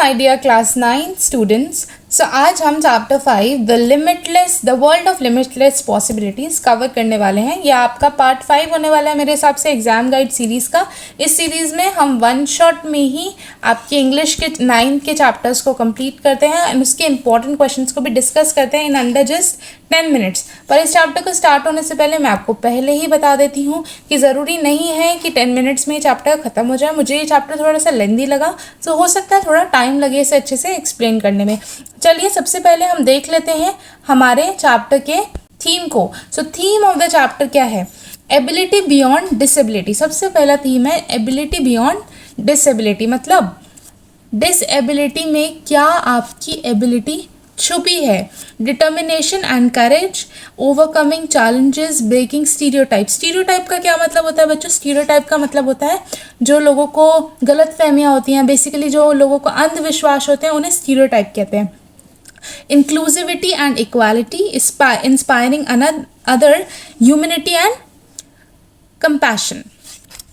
my dear class 9 students. So आज हम chapter 5 the world of limitless possibilities cover करने वाले हैं. यह आपका पार्ट 5 होने वाला है मेरे हिसाब से एग्जाम गाइड सीरीज़ का. इस सीरीज़ में हम वन शॉट में ही आपके इंग्लिश के 9 के चैप्टर्स को कंप्लीट करते हैं एंड उसके इंपॉर्टेंट क्वेश्चंस को भी डिस्कस करते हैं इन अंडर जस्ट 10 मिनट्स. पर इस चैप्टर को स्टार्ट होने से पहले मैं आपको पहले ही बता देती हूँ कि ज़रूरी नहीं है कि 10 मिनट्स में ये चैप्टर ख़त्म हो जाए. मुझे ये चैप्टर थोड़ा सा लेंदी लगा, तो हो सकता है थोड़ा टाइम लगे इसे अच्छे से एक्सप्लेन करने में. चलिए सबसे पहले हम देख लेते हैं हमारे चैप्टर के थीम को. So theme of the chapter क्या है? Ability beyond disability. सबसे पहला थीम है एबिलिटी बियॉन्ड डिसेबिलिटी. मतलब डिसेबिलिटी में क्या आपकी एबिलिटी छुपी है. Determination and courage, overcoming challenges, breaking stereotype. Stereotype का क्या मतलब होता है बच्चों? स्टीरियोटाइप का मतलब होता है जो लोगों को गलत फहमियाँ होती हैं, बेसिकली जो लोगों को अंधविश्वास होते हैं उन्हें स्टीरियोटाइप कहते हैं. Inclusivity and equality, inspiring other, humanity and compassion.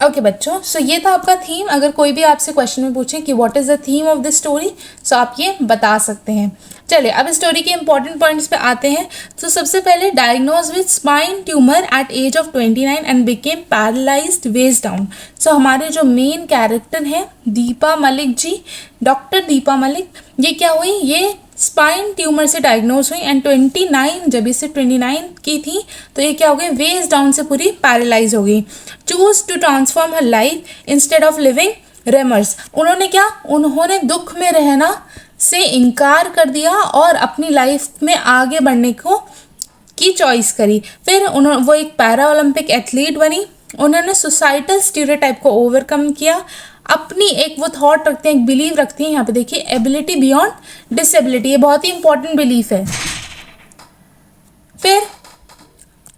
Okay बच्चों, सो ये था आपका थीम. अगर कोई भी आपसे क्वेश्चन में पूछे कि what is the theme of the story, so आप ये बता सकते हैं. चलिए अब स्टोरी के इंपॉर्टेंट पॉइंट्स पे आते हैं. तो सबसे पहले diagnosed with spine tumour at age of 29 and became paralysed waist down. So हमारे जो मेन कैरेक्टर हैं दीपा मलिक जी, डॉक्टर दीपा मलिक, ये क्या हुई? ये स्पाइन ट्यूमर से डायग्नोज हुई एंड 29 जब इसे 29 की थी तो ये क्या हो गई? वेज डाउन से पूरी पैरालाइज हो गई. Choose to transform her life instead of living remorse. उन्होंने क्या? उन्होंने दुख में रहना से इनकार कर दिया और अपनी लाइफ में आगे बढ़ने की चॉइस करी. फिर वो एक पैरा ओलंपिक एथलीट बनी. उन्होंने सोसाइटल स्टीरियोटाइप को ओवरकम किया. अपनी एक वो थॉट रखते हैं, एक बिलीव रखती हैं. यहाँ पे देखिए एबिलिटी बियॉन्ड डिसेबिलिटी, ये बहुत ही इंपॉर्टेंट बिलीफ है. फिर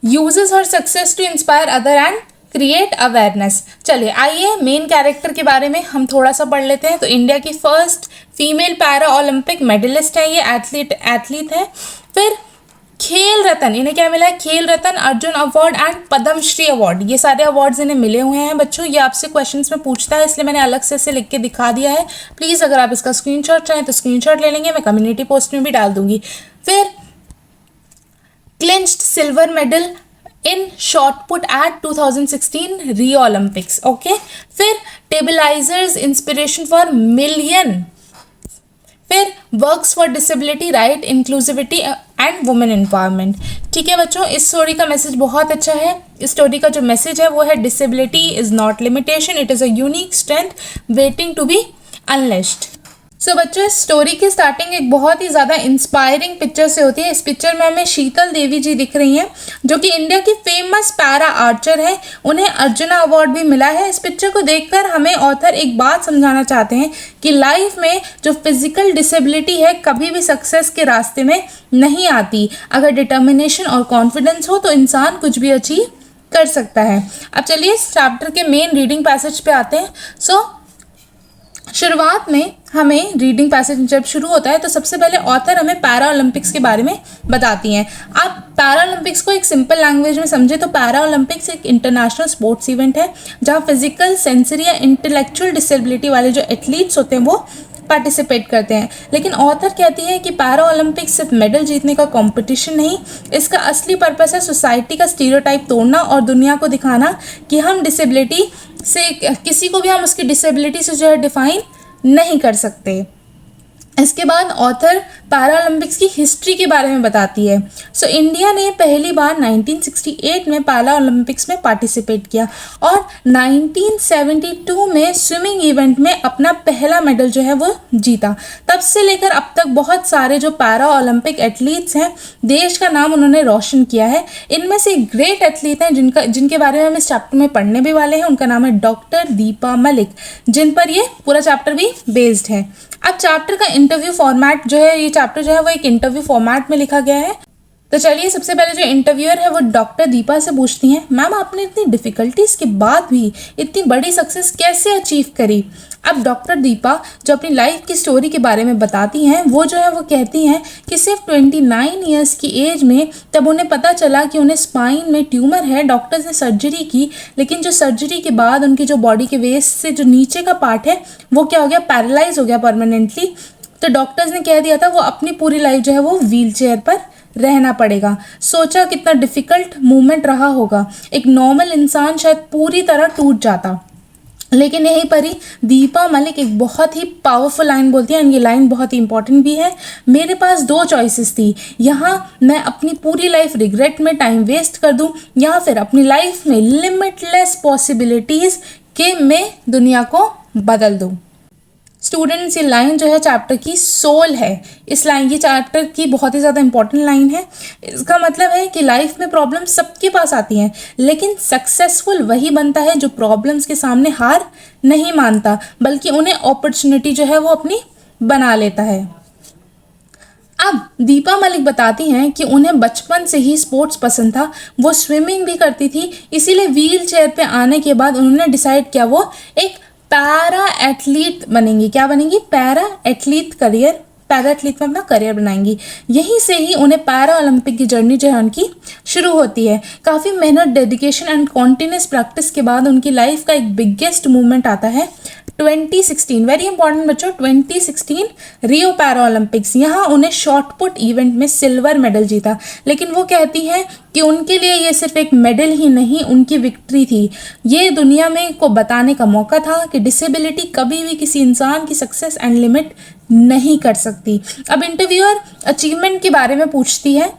uses her success to inspire other and create awareness. चलिए आइए मेन कैरेक्टर के बारे में हम थोड़ा सा पढ़ लेते हैं. तो इंडिया की first female para Olympic medallist है, ये एथलीट है. फिर खेल रत्न, इन्हें क्या मिला है? Khel Ratna, Arjuna award and Padma Shri award. ये सारे अवार्ड्स इन्हें मिले हुए हैं बच्चों. ये आपसे क्वेश्चंस में पूछता है, इसलिए मैंने अलग से इसे लिख के दिखा दिया है. प्लीज़ अगर आप इसका स्क्रीनशॉट चाहें तो स्क्रीनशॉट ले लेंगे, मैं कम्युनिटी पोस्ट में भी डाल दूंगी. फिर clinched silver medal in short put at 2016 Rio Olympics. Okay. फिर टेबलाइजर्स इंस्पिरेशन फॉर मिलियन. फिर works for disability, right, inclusivity and women empowerment. ठीक है बच्चों, इस स्टोरी का मैसेज बहुत अच्छा है. इस स्टोरी का जो मैसेज है वो है disability is not limitation, it is a unique strength waiting to be unleashed. So बच्चों इस स्टोरी की स्टार्टिंग एक बहुत ही ज़्यादा इंस्पायरिंग पिक्चर से होती है. इस पिक्चर में हमें शीतल देवी जी दिख रही हैं जो कि इंडिया की फेमस पैरा आर्चर है. उन्हें अर्जुना अवार्ड भी मिला है. इस पिक्चर को देखकर हमें ऑथर एक बात समझाना चाहते हैं कि लाइफ में जो फिजिकल डिसेबिलिटी है कभी भी सक्सेस के रास्ते में नहीं आती. अगर डिटर्मिनेशन और कॉन्फिडेंस हो तो इंसान कुछ भी अचीव कर सकता है. अब चलिए इस चैप्टर के मेन रीडिंग पैसेज पे आते हैं. सो शुरुआत में हमें रीडिंग पैसेज जब शुरू होता है तो सबसे पहले ऑथर हमें पैरा ओलंपिक्स के बारे में बताती हैं. आप पैरा ओलंपिक्स को एक सिंपल लैंग्वेज में समझे तो पैरा ओलंपिक्स एक इंटरनेशनल स्पोर्ट्स इवेंट है जहां फिजिकल, सेंसरी या इंटेलेक्चुअल डिसेबिलिटी वाले जो एथलीट्स होते हैं वो पार्टिसिपेट करते हैं. लेकिन ऑथर कहती है कि पैरा ओलंपिक्स सिर्फ मेडल जीतने का कंपटीशन नहीं, इसका असली पर्पस है सोसाइटी का स्टीरियोटाइप तोड़ना और दुनिया को दिखाना कि हम डिसेबिलिटी से किसी को भी हम उसकी डिसेबिलिटी से जो है डिफाइन नहीं कर सकते. इसके बाद ऑथर पैरा ओलंपिक्स की हिस्ट्री के बारे में बताती है. सो इंडिया ने पहली बार 1968 में पैरा ओलंपिक्स में पार्टिसिपेट किया और 1972 में स्विमिंग इवेंट में अपना पहला मेडल जो है वो जीता. तब से लेकर अब तक बहुत सारे जो पैरा ओलंपिक एथलीट्स हैं देश का नाम उन्होंने रोशन किया है. इनमें से एक ग्रेट एथलीट हैं जिनके बारे में हम इस चैप्टर में पढ़ने भी वाले हैं. उनका नाम है डॉक्टर दीपा मलिक, जिन पर ये पूरा चैप्टर भी बेस्ड है. अब चैप्टर का इंटरव्यू फॉर्मेट जो है, ये चैप्टर जो है वो एक इंटरव्यू फॉर्मेट में लिखा गया है. तो चलिए सबसे पहले जो इंटरव्यूअर है वो डॉक्टर दीपा से पूछती हैं, मैम आपने इतनी डिफ़िकल्टीज़ के बाद भी इतनी बड़ी सक्सेस कैसे अचीव करी। अब डॉक्टर दीपा जो अपनी लाइफ की स्टोरी के बारे में बताती हैं वो जो है वो कहती हैं कि सिर्फ 29 ईयर्स की एज में तब उन्हें पता चला कि उन्हें स्पाइन में ट्यूमर है। डॉक्टर्स ने सर्जरी की, लेकिन जो सर्जरी के बाद उनकी जो बॉडी के वेस्ट से जो नीचे का पार्ट है वो क्या हो गया, पैरालाइज हो गया परमानेंटली। तो डॉक्टर्स ने कह दिया था वो अपनी पूरी लाइफ जो है वो व्हील चेयर पर रहना पड़ेगा। सोचा कितना डिफ़िकल्ट मोमेंट रहा होगा, एक नॉर्मल इंसान शायद पूरी तरह टूट जाता। लेकिन यहीं पर ही दीपा मलिक एक बहुत ही पावरफुल लाइन बोलती है, एंड ये लाइन बहुत ही इंपॉर्टेंट भी है। मेरे पास दो चॉइसेस थी, यहाँ मैं अपनी पूरी लाइफ रिग्रेट में टाइम वेस्ट कर दूँ या फिर अपनी लाइफ में लिमिटलेस पॉसिबिलिटीज़ के मैं दुनिया को बदल दूँ। स्टूडेंट्स, ये लाइन जो है चैप्टर की सोल है। इस लाइन ये चैप्टर की बहुत ही ज़्यादा इंपॉर्टेंट लाइन है। इसका मतलब है कि लाइफ में प्रॉब्लम सबके पास आती हैं, लेकिन सक्सेसफुल वही बनता है जो प्रॉब्लम्स के सामने हार नहीं मानता, बल्कि उन्हें अपॉर्चुनिटी जो है वो अपनी बना लेता है। अब दीपा मलिक बताती हैं कि उन्हें बचपन से ही स्पोर्ट्स पसंद था, वो स्विमिंग भी करती थी, इसीलिए व्हील चेयर पे आने के बाद उन्होंने डिसाइड किया वो एक पैरा एथलीट बनेंगी। क्या बनेंगी? Para athlete career, para athlete में अपना करियर बनाएंगी। यहीं से ही उन्हें पैरा ओलंपिक की जर्नी जो है उनकी शुरू होती है। काफ़ी मेहनत, डेडिकेशन एंड कॉन्टिन्यूस प्रैक्टिस के बाद उनकी लाइफ का एक बिगेस्ट मूवमेंट आता है 2016। वेरी इंपॉर्टेंट बच्चों, 2016 रियो पैरा ओलंपिक्स। यहाँ उन्हें शॉटपुट इवेंट में सिल्वर मेडल जीता। लेकिन वो कहती हैं कि उनके लिए ये सिर्फ एक मेडल ही नहीं, उनकी विक्ट्री थी। ये दुनिया में को बताने का मौका था कि डिसेबिलिटी कभी भी किसी इंसान की सक्सेस एंड लिमिट नहीं कर सकती। अब इंटरव्यूअर अचीवमेंट के बारे में पूछती है।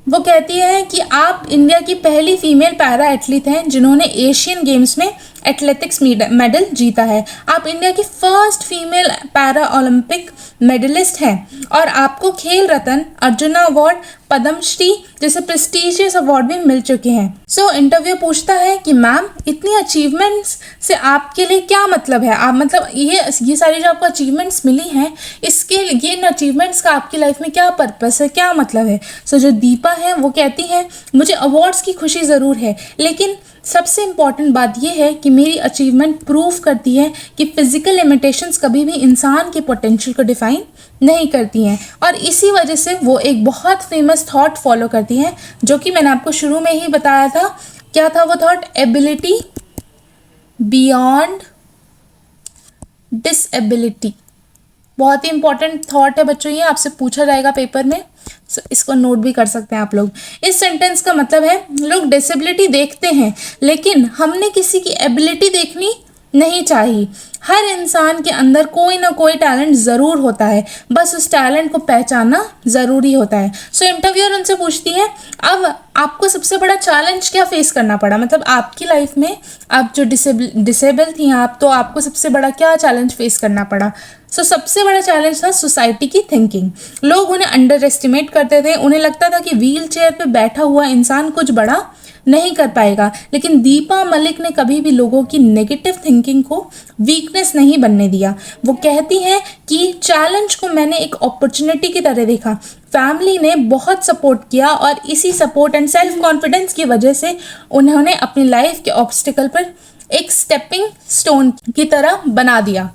वो कहती है कि आप इंडिया की पहली फीमेल पैरा एथलीट हैं जिन्होंने एशियन गेम्स में एथलेटिक्स मेडल जीता है। आप इंडिया की first female para Olympic medallist हैं और आपको खेल रत्न, अर्जुना अवार्ड, पद्मश्री जैसे प्रेस्टिजियस अवार्ड भी मिल चुके हैं। सो इंटरव्यू पूछता है कि मैम इतनी अचीवमेंट्स से आपके लिए क्या मतलब है, आप मतलब ये सारी जो आपको अचीवमेंट्स मिली हैं इसके ये इन अचीवमेंट्स का आपकी लाइफ में क्या पर्पस है, क्या मतलब है। सो जो दीपा है वो कहती है मुझे अवार्ड्स की खुशी ज़रूर है, लेकिन सबसे इम्पॉर्टेंट बात यह है कि मेरी अचीवमेंट प्रूव करती है कि फिजिकल लिमिटेशंस कभी भी इंसान के पोटेंशियल को डिफाइन नहीं करती हैं। और इसी वजह से वो एक बहुत फेमस थॉट फॉलो करती हैं जो कि मैंने आपको शुरू में ही बताया था। क्या था वो थॉट? Ability beyond disability. बहुत ही इंपॉर्टेंट थॉट है बच्चों, ये आपसे पूछा जाएगा पेपर में, इसको नोट भी कर सकते हैं आप लोग। इस सेंटेंस का मतलब है लोग डिसेबिलिटी देखते हैं लेकिन हमने किसी की एबिलिटी देखनी नहीं चाहिए। हर इंसान के अंदर कोई ना कोई टैलेंट ज़रूर होता है, बस उस टैलेंट को पहचानना ज़रूरी होता है। सो इंटरव्यूअर उनसे पूछती है अब आपको सबसे बड़ा चैलेंज क्या फेस करना पड़ा, मतलब आपकी लाइफ में आप जो डिसेबल थी आप, तो आपको सबसे बड़ा क्या चैलेंज फेस करना पड़ा। सो सबसे बड़ा चैलेंज था सोसाइटी की थिंकिंग। लोग उन्हें अंडर एस्टिमेट करते थे, उन्हें लगता था कि व्हील चेयर पर बैठा हुआ इंसान कुछ बड़ा नहीं कर पाएगा। लेकिन दीपा मलिक ने कभी भी लोगों की नेगेटिव थिंकिंग को वीकनेस नहीं बनने दिया। वो कहती हैं कि चैलेंज को मैंने एक अपॉर्चुनिटी की तरह देखा। फैमिली ने बहुत सपोर्ट किया और इसी सपोर्ट एंड सेल्फ कॉन्फिडेंस की वजह से उन्होंने अपनी लाइफ के ऑब्स्टिकल पर एक स्टेपिंग स्टोन की तरह बना दिया।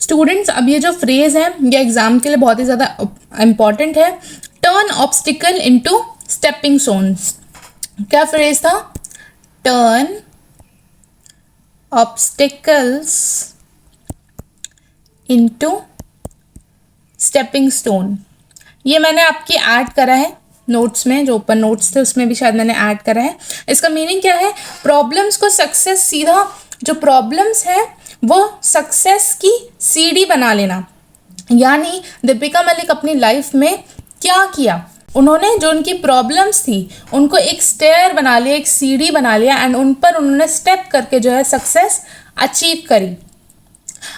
स्टूडेंट्स, अब ये जो फ्रेज है ये एग्जाम के लिए बहुत ही ज़्यादा इम्पॉर्टेंट है। Turn obstacle into stepping stones. क्या फ्रेज था? Turn obstacles into stepping stone. ये मैंने आपकी ऐड करा है नोट्स में, जो ओपन नोट्स थे उसमें भी शायद मैंने ऐड करा है। इसका मीनिंग क्या है? प्रॉब्लम्स को सक्सेस, सीधा जो प्रॉब्लम्स है वो सक्सेस की सीढ़ी बना लेना। यानी दीपिका मलिक अपनी लाइफ में क्या किया, उन्होंने जो उनकी प्रॉब्लम्स थी उनको एक स्टेयर बना लिया, एक सीढ़ी बना लिया एंड उन पर उन्होंने स्टेप करके जो है सक्सेस अचीव करी।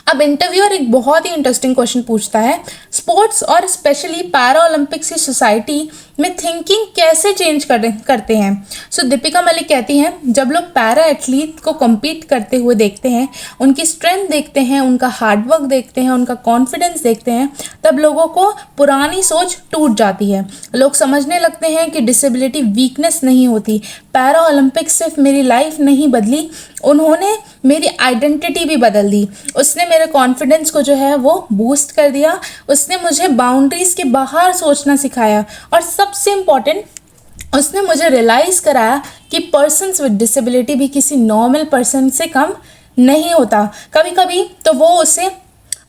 अब इंटरव्यूअर एक बहुत ही इंटरेस्टिंग क्वेश्चन पूछता है, स्पोर्ट्स और स्पेशली पैरा ओलंपिक्स की सोसाइटी में थिंकिंग कैसे चेंज करते हैं। सो दीपिका मलिक कहती हैं, जब लोग पैरा एथलीट को कम्पीट करते हुए देखते हैं, उनकी स्ट्रेंथ देखते हैं, उनका हार्डवर्क देखते हैं, उनका कॉन्फिडेंस देखते हैं, तब लोगों को पुरानी सोच टूट जाती है। लोग समझने लगते हैं कि डिसेबिलिटी वीकनेस नहीं होती। पैरा ओलंपिक्स सिर्फ मेरी लाइफ नहीं बदली, उन्होंने मेरी आइडेंटिटी भी बदल दी। उसने मेरे कॉन्फिडेंस को जो है वो बूस्ट कर दिया, उसने मुझे बाउंड्रीज के बाहर सोचना सिखाया, और सबसे इम्पॉर्टेंट, उसने मुझे रियलाइज़ कराया कि पर्सन्स विद डिसेबिलिटी भी किसी नॉर्मल पर्सन से कम नहीं होता। कभी कभी तो वो उसे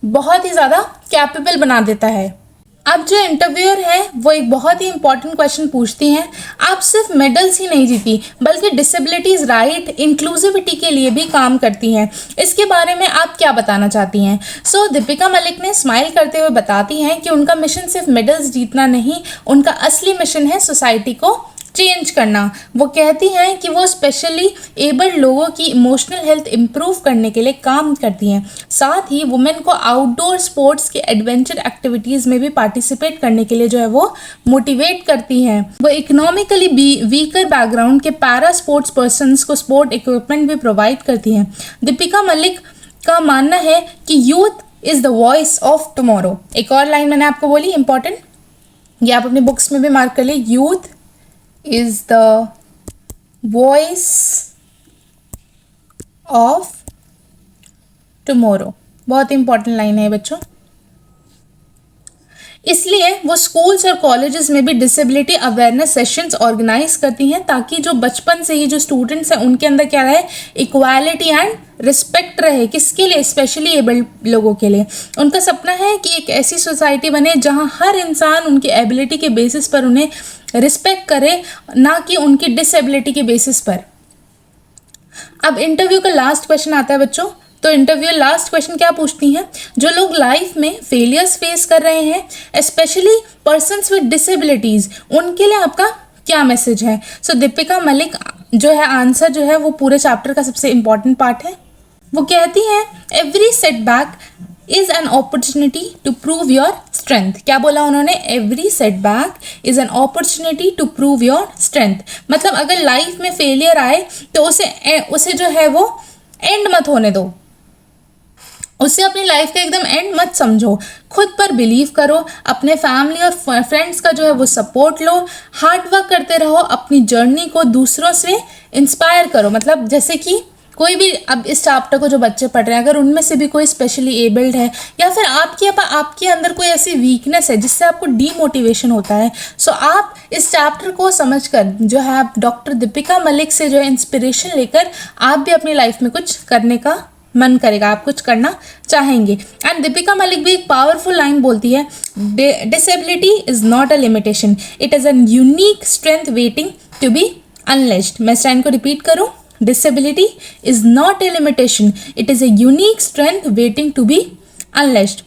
बहुत ही ज़्यादा कैपेबल बना देता है। अब जो इंटरव्यूअर है वो एक बहुत ही इंपॉर्टेंट क्वेश्चन पूछती हैं, आप सिर्फ मेडल्स ही नहीं जीती बल्कि डिसेबिलिटीज़ राइट इंक्लूसिविटी के लिए भी काम करती हैं, इसके बारे में आप क्या बताना चाहती हैं। सो दीपिका मलिक ने स्माइल करते हुए बताती हैं कि उनका मिशन सिर्फ मेडल्स जीतना नहीं, उनका असली मिशन है सोसाइटी को चेंज करना। वो कहती हैं कि वो स्पेशली एबल्ड लोगों की इमोशनल हेल्थ इम्प्रूव करने के लिए काम करती हैं, साथ ही वुमेन को आउटडोर स्पोर्ट्स के एडवेंचर एक्टिविटीज़ में भी पार्टिसिपेट करने के लिए जो है वो मोटिवेट करती हैं। वो इकोनॉमिकली वीकर बैकग्राउंड के पैरा स्पोर्ट्स पर्सनस को स्पोर्ट इक्विपमेंट भी प्रोवाइड करती हैं। दीपिका मलिक का मानना है कि youth is the voice of tomorrow. एक और लाइन मैंने आपको बोली इंपॉर्टेंट, ये आप अपने बुक्स में भी मार्क कर लिए, youth is the voice of tomorrow। बहुत इंपॉर्टेंट लाइन है बच्चों। इसलिए वो स्कूल्स और कॉलेजेस में भी डिसेबिलिटी अवेयरनेस सेशंस ऑर्गेनाइज करती हैं, ताकि जो बचपन से ही जो स्टूडेंट्स हैं उनके अंदर क्या रहे, इक्वालिटी एंड रिस्पेक्ट रहे। किसके लिए? स्पेशली एबल्ड लोगों के लिए। उनका सपना है कि एक ऐसी सोसाइटी बने जहां हर इंसान उनकी एबिलिटी के बेसिस पर उन्हें रिस्पेक्ट करे, ना कि उनकी डिसेबिलिटी के बेसिस पर। अब इंटरव्यू का लास्ट क्वेश्चन आता है बच्चों। तो इंटरव्यू लास्ट क्वेश्चन क्या पूछती हैं, जो लोग लाइफ में फेलियर्स फेस कर रहे हैं, स्पेशली पर्सन्स विद डिसेबिलिटीज़, उनके लिए आपका क्या मैसेज है। सो दीपिका मलिक जो है आंसर जो है वो पूरे चैप्टर का सबसे इम्पॉर्टेंट पार्ट है। वो कहती हैं, every setback is an opportunity to prove your strength. क्या बोला उन्होंने? Every setback is an opportunity to prove your strength. मतलब अगर लाइफ में फेलियर आए तो उसे जो है वो एंड मत होने दो, उससे अपनी लाइफ का एकदम एंड मत समझो। खुद पर बिलीव करो, अपने फैमिली और फ्रेंड्स का जो है वो सपोर्ट लो, हार्ड वर्क करते रहो, अपनी जर्नी को दूसरों से इंस्पायर करो। मतलब जैसे कि कोई भी अब इस चैप्टर को जो बच्चे पढ़ रहे हैं, अगर उनमें से भी कोई स्पेशली एबल्ड है या फिर आपके अंदर कोई ऐसी वीकनेस है जिससे आपको डीमोटिवेशन होता है, सो आप इस चैप्टर को समझकर जो है आप डॉक्टर दीपिका मलिक से जो है इंस्पिरेशन लेकर आप भी अपनी लाइफ में कुछ करने का मन करेगा, आप कुछ करना चाहेंगे। एंड दीपिका मलिक भी एक पावरफुल लाइन बोलती है, disability is not a limitation, it is an unique strength waiting to be unleashed. मैं इस लाइन को रिपीट करूँ, disability is not a limitation, it is a unique strength waiting to be unleashed.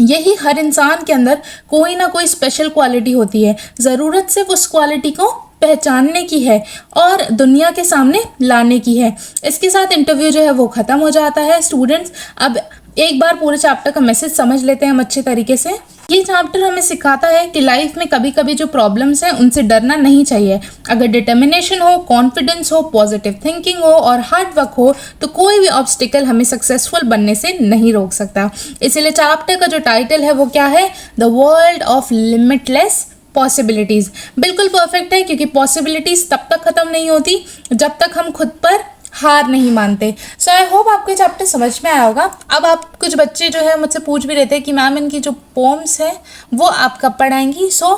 यही हर इंसान के अंदर कोई ना कोई स्पेशल क्वालिटी होती है, ज़रूरत सिर्फ उस क्वालिटी को पहचानने की है और दुनिया के सामने लाने की है। इसके साथ इंटरव्यू जो है वो ख़त्म हो जाता है। स्टूडेंट्स, अब एक बार पूरे चैप्टर का मैसेज समझ लेते हैं हम अच्छे तरीके से। ये चैप्टर हमें सिखाता है कि लाइफ में कभी कभी जो प्रॉब्लम्स हैं उनसे डरना नहीं चाहिए। अगर डिटर्मिनेशन हो, कॉन्फिडेंस हो, पॉजिटिव थिंकिंग हो और हार्ड वर्क हो तो कोई भी ऑब्स्टिकल हमें सक्सेसफुल बनने से नहीं रोक सकता। इसीलिए चैप्टर का जो टाइटल है वो क्या है, the world of limitless possibilities. बिल्कुल परफेक्ट है, क्योंकि पॉसिबिलिटीज़ तब तक ख़त्म नहीं होती जब तक हम खुद पर हार नहीं मानते। सो आई होप आपको चैप्टर समझ में आया होगा। अब आप कुछ बच्चे जो है मुझसे पूछ भी रहे थे कि मैम इनकी जो पोम्स हैं वो आप कब पढ़ाएंगी। सो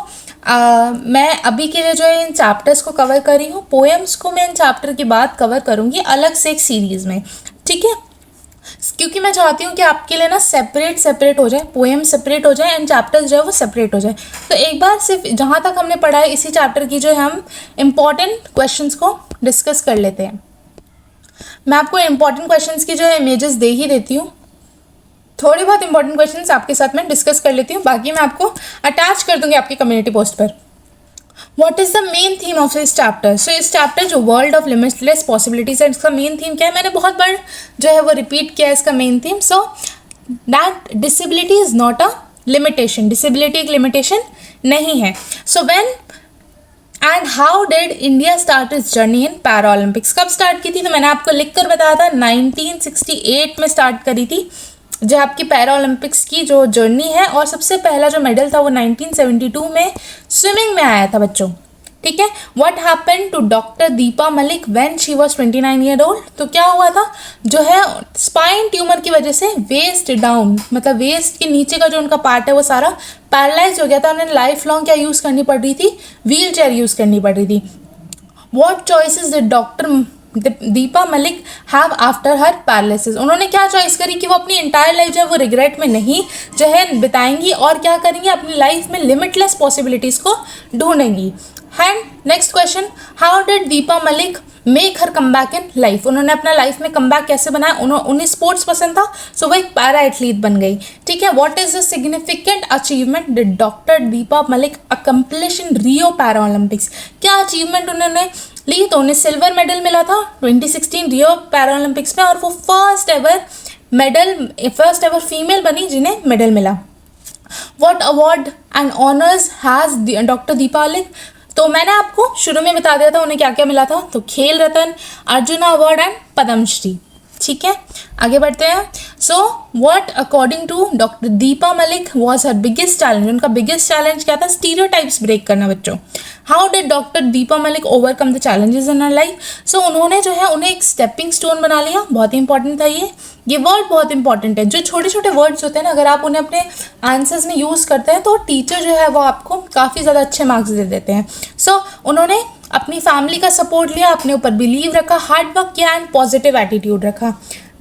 मैं अभी के लिए जो है इन चैप्टर्स को कवर कर रही हूँ। पोएम्स को मैं इन चैप्टर के बाद कवर करूँगी अलग से एक सीरीज़ में, ठीक है, क्योंकि मैं चाहती हूँ कि आपके लिए ना सेपरेट हो जाए, पोएम सेपरेट हो जाए एंड चैप्टर्स जो है वो सेपरेट हो जाए। तो एक बार सिर्फ जहाँ तक हमने पढ़ा है इसी चैप्टर की जो है हम इम्पॉर्टेंट क्वेश्चंस को डिस्कस कर लेते हैं। मैं आपको इम्पॉर्टेंट क्वेश्चंस की जो है इमेजेस दे ही देती हूँ, थोड़ी बहुत इंपॉर्टेंट क्वेश्चंस आपके साथ में डिस्कस कर लेती हूँ, बाकी मैं आपको अटैच कर दूँगी आपकी कम्युनिटी पोस्ट पर। What is the main theme of this chapter. So इस चैप्टर जो वर्ल्ड ऑफ लिमिटलेस पॉसिबिलिटीज़ है, इसका मेन थीम क्या है, मैंने बहुत बार जो है वो रिपीट किया है इसका main theme. So that disability is not a limitation, disability एक लिमिटेशन नहीं है. So when and how did India start it's journey in para Olympics, कब स्टार्ट की थी? तो मैंने आपको लिख कर बताया था 1968 में स्टार्ट करी थी जो आपकी पैरा ओलंपिक्स की जो जर्नी है. और सबसे पहला जो मेडल था वो 1972 में स्विमिंग में आया था बच्चों. ठीक है. What happened to doctor Deepa Malik when she was 29 year old, तो क्या हुआ था जो है स्पाइन ट्यूमर की वजह से वेस्ट डाउन, मतलब वेस्ट के नीचे का जो उनका पार्ट है वो सारा पैरालाइज हो गया था. उन्हें लाइफ लॉन्ग क्या यूज़ करनी पड़ रही थी? व्हील चेयर यूज़ करनी पड़ रही थी. What choices did doctor Deepa Malik have after her paralysis, उन्होंने क्या चॉइस करी कि वो अपनी इंटायर लाइफ जो है वो रिग्रेट में नहीं जो है बिताएंगी और क्या करेंगी, अपनी लाइफ में लिमिटलेस पॉसिबिलिटीज़ को ढूंढेंगी. And next question, how did Deepa Malik make her come back in life, उन्होंने अपना लाइफ में कम बैक कैसे बनाया? उन्हें स्पोर्ट्स पसंद था सो वो एक पैरा एथलीट बन गई. ठीक है. What is the significant achievement did doctor Deepa Malik accomplish in Rio para Olympics, क्या अचीवमेंट उन्होंने ली? तो उन्हें सिल्वर मेडल मिला था 2016 रियो पैरा ओलंपिक्स में और वो फर्स्ट एवर फीमेल बनी जिन्हें मेडल मिला. What award and honours has doctor Deepa Malik, तो मैंने आपको शुरू में बता दिया था उन्हें क्या क्या मिला था. तो खेल रत्न, अर्जुन अवार्ड एंड पद्मश्री. ठीक है. आगे बढ़ते हैं. So what according to doctor Deepa Malik was her biggest challenge, उनका बिगेस्ट चैलेंज क्या था? स्टीरियोटाइप्स ब्रेक करना बच्चों. How did doctor Deepa Malik overcome the challenges in her life, so उन्होंने जो है उन्हें एक स्टेपिंग स्टोन बना लिया. बहुत ही इंपॉर्टेंट था ये वर्ड बहुत इंपॉर्टेंट है. जो छोटे छोटे वर्ड्स होते हैं ना, अगर आप उन्हें अपने आंसर्स में यूज़ करते हैं तो टीचर जो है वो आपको काफ़ी ज़्यादा अच्छे मार्क्स दे देते हैं. सो उन्होंने अपनी फैमिली का सपोर्ट लिया, अपने ऊपर बिलीव रखा, हार्ड वर्क किया एंड पॉजिटिव एटीट्यूड रखा.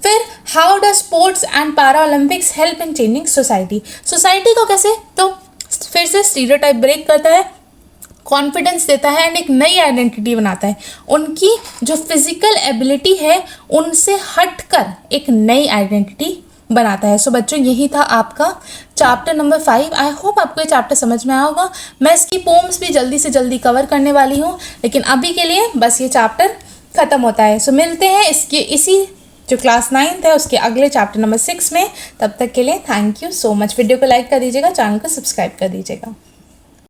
फिर how does sports and para Olympics help in changing society, society को कैसे? तो फिर से स्टीरियोटाइप ब्रेक करता है, कॉन्फिडेंस देता है एंड एक नई आइडेंटिटी बनाता है. उनकी जो फिजिकल एबिलिटी है उनसे हटकर एक नई आइडेंटिटी बनाता है. सो बच्चों यही था आपका चैप्टर नंबर 5. आई होप आपको ये चैप्टर समझ में आया होगा. मैं इसकी पोम्स भी जल्दी से जल्दी कवर करने वाली हूँ, लेकिन अभी के लिए बस ये चैप्टर ख़त्म होता है. सो मिलते हैं इसी जो क्लास 9th है उसके अगले चैप्टर नंबर 6 में. तब तक के लिए thank you so much. Video को लाइक कर दीजिएगा, चैनल को सब्सक्राइब कर दीजिएगा.